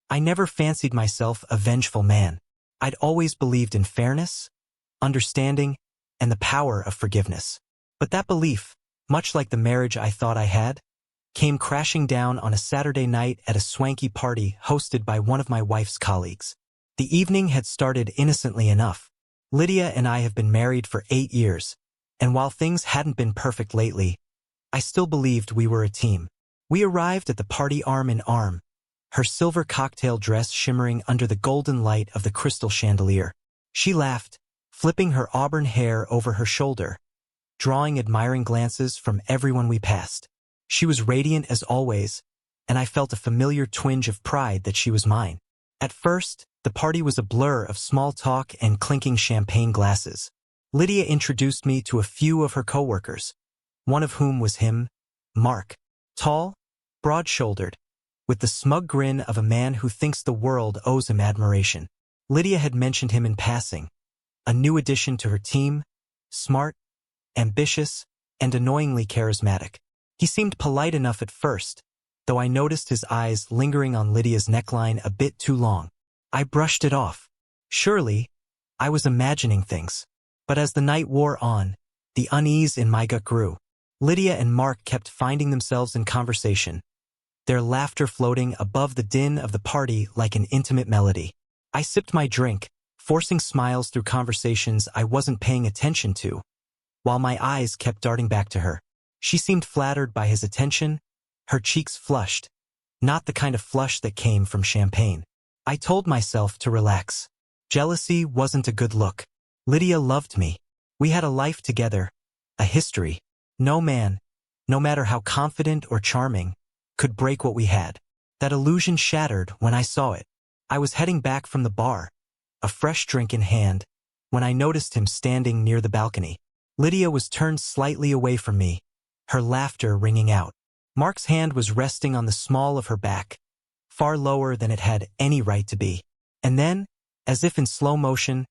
I never fancied myself a vengeful man. I'd always believed in fairness, understanding, and the power of forgiveness. But that belief, much like the marriage I thought I had, came crashing down on a Saturday night at a swanky party hosted by one of my wife's colleagues. The evening had started innocently enough. Lydia and I have been married for 8 years, and while things hadn't been perfect lately, I still believed we were a team. We arrived at the party arm in arm, her silver cocktail dress shimmering under the golden light of the crystal chandelier. She laughed, flipping her auburn hair over her shoulder, drawing admiring glances from everyone we passed. She was radiant as always, and I felt a familiar twinge of pride that she was mine. At first, the party was a blur of small talk and clinking champagne glasses. Lydia introduced me to a few of her coworkers, one of whom was him, Mark. Tall, broad-shouldered, with the smug grin of a man who thinks the world owes him admiration. Lydia had mentioned him in passing, a new addition to her team, smart, ambitious, and annoyingly charismatic. He seemed polite enough at first, though I noticed his eyes lingering on Lydia's neckline a bit too long. I brushed it off. Surely, I was imagining things. But as the night wore on, the unease in my gut grew. Lydia and Mark kept finding themselves in conversation, their laughter floating above the din of the party like an intimate melody. I sipped my drink, forcing smiles through conversations I wasn't paying attention to, while my eyes kept darting back to her. She seemed flattered by his attention, her cheeks flushed, not the kind of flush that came from champagne. I told myself to relax. Jealousy wasn't a good look. Lydia loved me. We had a life together, a history. No man, no matter how confident or charming, could break what we had. That illusion shattered when I saw it. I was heading back from the bar, a fresh drink in hand, when I noticed him standing near the balcony. Lydia was turned slightly away from me, her laughter ringing out. Mark's hand was resting on the small of her back, far lower than it had any right to be. And then, as if in slow motion,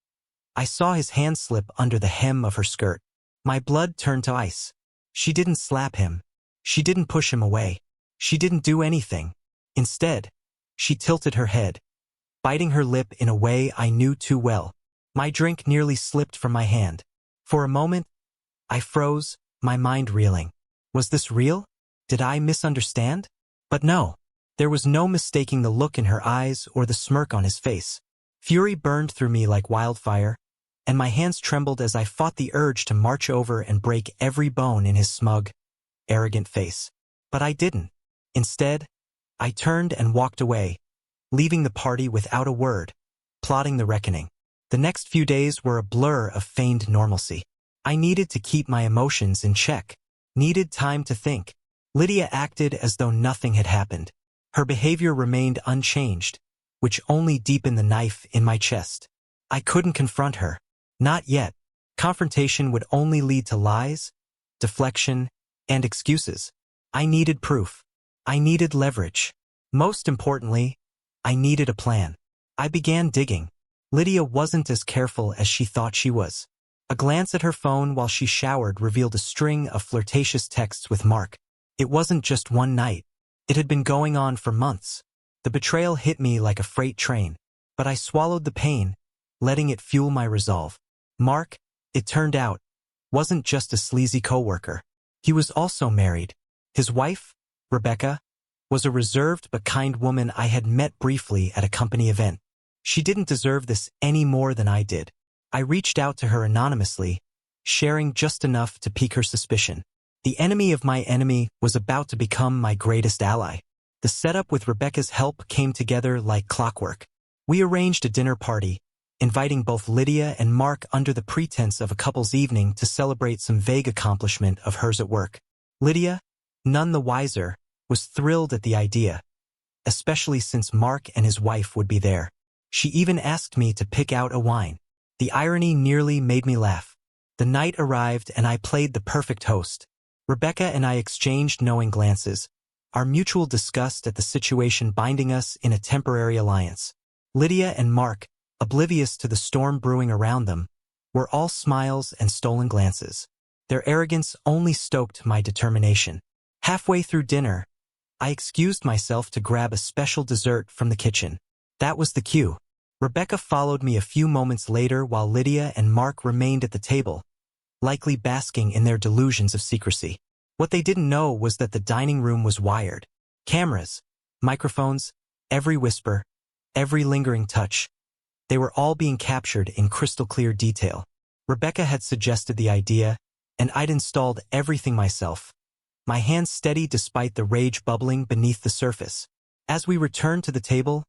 I saw his hand slip under the hem of her skirt. My blood turned to ice. She didn't slap him. She didn't push him away. She didn't do anything. Instead, she tilted her head, biting her lip in a way I knew too well. My drink nearly slipped from my hand. For a moment, I froze, my mind reeling. Was this real? Did I misunderstand? But no. There was no mistaking the look in her eyes or the smirk on his face. Fury burned through me like wildfire, and my hands trembled as I fought the urge to march over and break every bone in his smug, arrogant face. But I didn't. Instead, I turned and walked away, leaving the party without a word, plotting the reckoning. The next few days were a blur of feigned normalcy. I needed to keep my emotions in check, needed time to think. Lydia acted as though nothing had happened. Her behavior remained unchanged, which only deepened the knife in my chest. I couldn't confront her. Not yet. Confrontation would only lead to lies, deflection, and excuses. I needed proof. I needed leverage. Most importantly, I needed a plan. I began digging. Lydia wasn't as careful as she thought she was. A glance at her phone while she showered revealed a string of flirtatious texts with Mark. It wasn't just one night. It had been going on for months. The betrayal hit me like a freight train, but I swallowed the pain, letting it fuel my resolve. Mark, it turned out, wasn't just a sleazy coworker. He was also married. His wife, Rebecca, was a reserved but kind woman I had met briefly at a company event. She didn't deserve this any more than I did. I reached out to her anonymously, sharing just enough to pique her suspicion. The enemy of my enemy was about to become my greatest ally. The setup with Rebecca's help came together like clockwork. We arranged a dinner party, inviting both Lydia and Mark under the pretense of a couple's evening to celebrate some vague accomplishment of hers at work. Lydia, none the wiser, was thrilled at the idea, especially since Mark and his wife would be there. She even asked me to pick out a wine. The irony nearly made me laugh. The night arrived and I played the perfect host. Rebecca and I exchanged knowing glances, our mutual disgust at the situation binding us in a temporary alliance. Lydia and Mark, oblivious to the storm brewing around them, were all smiles and stolen glances. Their arrogance only stoked my determination. Halfway through dinner, I excused myself to grab a special dessert from the kitchen. That was the cue. Rebecca followed me a few moments later while Lydia and Mark remained at the table, likely basking in their delusions of secrecy. What they didn't know was that the dining room was wired. Cameras, microphones, every whisper, every lingering touch. They were all being captured in crystal clear detail. Rebecca had suggested the idea, and I'd installed everything myself, my hands steady despite the rage bubbling beneath the surface. As we returned to the table,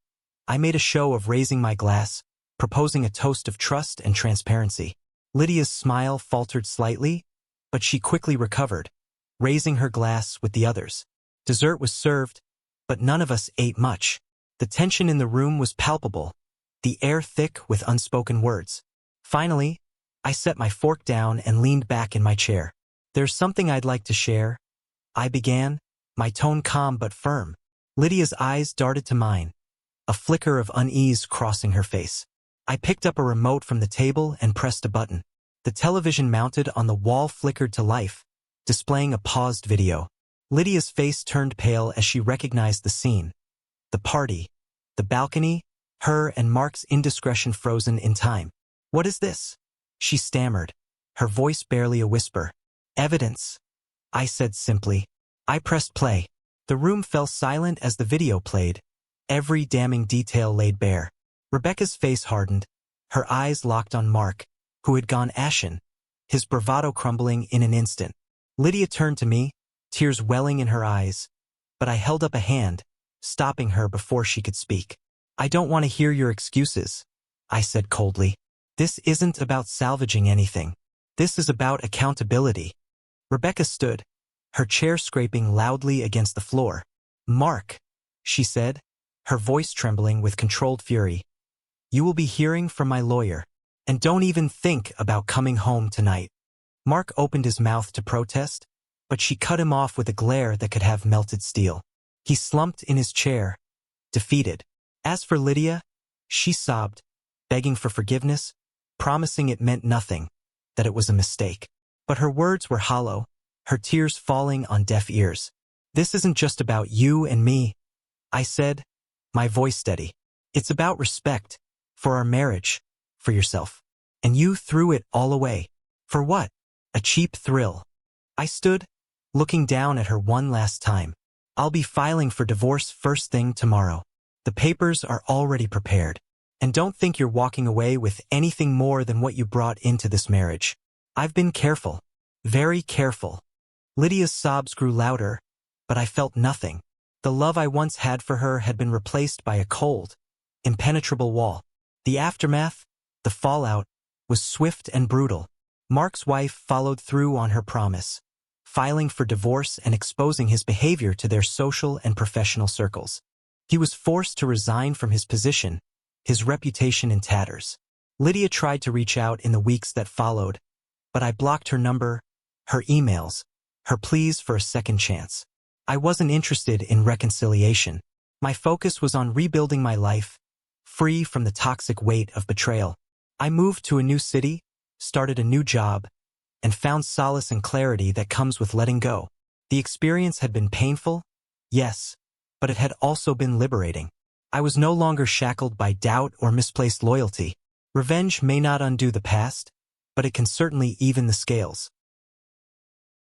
I made a show of raising my glass, proposing a toast of trust and transparency. Lydia's smile faltered slightly, but she quickly recovered, raising her glass with the others. Dessert was served, but none of us ate much. The tension in the room was palpable, the air thick with unspoken words. Finally, I set my fork down and leaned back in my chair. "There's something I'd like to share," I began, my tone calm but firm. Lydia's eyes darted to mine, a flicker of unease crossing her face. I picked up a remote from the table and pressed a button. The television mounted on the wall flickered to life, displaying a paused video. Lydia's face turned pale as she recognized the scene. The party, the balcony, her and Mark's indiscretion frozen in time. "What is this?" she stammered, her voice barely a whisper. "Evidence," I said simply. I pressed play. The room fell silent as the video played, every damning detail laid bare. Rebecca's face hardened, her eyes locked on Mark, who had gone ashen, his bravado crumbling in an instant. Lydia turned to me, tears welling in her eyes, but I held up a hand, stopping her before she could speak. "I don't want to hear your excuses," I said coldly. "This isn't about salvaging anything. This is about accountability." Rebecca stood, her chair scraping loudly against the floor. "Mark," she said, her voice trembling with controlled fury, "you will be hearing from my lawyer. And don't even think about coming home tonight." Mark opened his mouth to protest, but she cut him off with a glare that could have melted steel. He slumped in his chair, defeated. As for Lydia, she sobbed, begging for forgiveness, promising it meant nothing, that it was a mistake. But her words were hollow, her tears falling on deaf ears. "This isn't just about you and me," I said, my voice steady. "It's about respect, for our marriage, for yourself. And you threw it all away. For what? A cheap thrill." I stood, looking down at her one last time. "I'll be filing for divorce first thing tomorrow. The papers are already prepared. And don't think you're walking away with anything more than what you brought into this marriage. I've been careful, very careful." Lydia's sobs grew louder, but I felt nothing. The love I once had for her had been replaced by a cold, impenetrable wall. The aftermath, the fallout, was swift and brutal. Mark's wife followed through on her promise, filing for divorce and exposing his behavior to their social and professional circles. He was forced to resign from his position, his reputation in tatters. Lydia tried to reach out in the weeks that followed, but I blocked her number, her emails, her pleas for a second chance. I wasn't interested in reconciliation. My focus was on rebuilding my life, free from the toxic weight of betrayal. I moved to a new city, started a new job, and found solace and clarity that comes with letting go. The experience had been painful, yes, but it had also been liberating. I was no longer shackled by doubt or misplaced loyalty. Revenge may not undo the past, but it can certainly even the scales.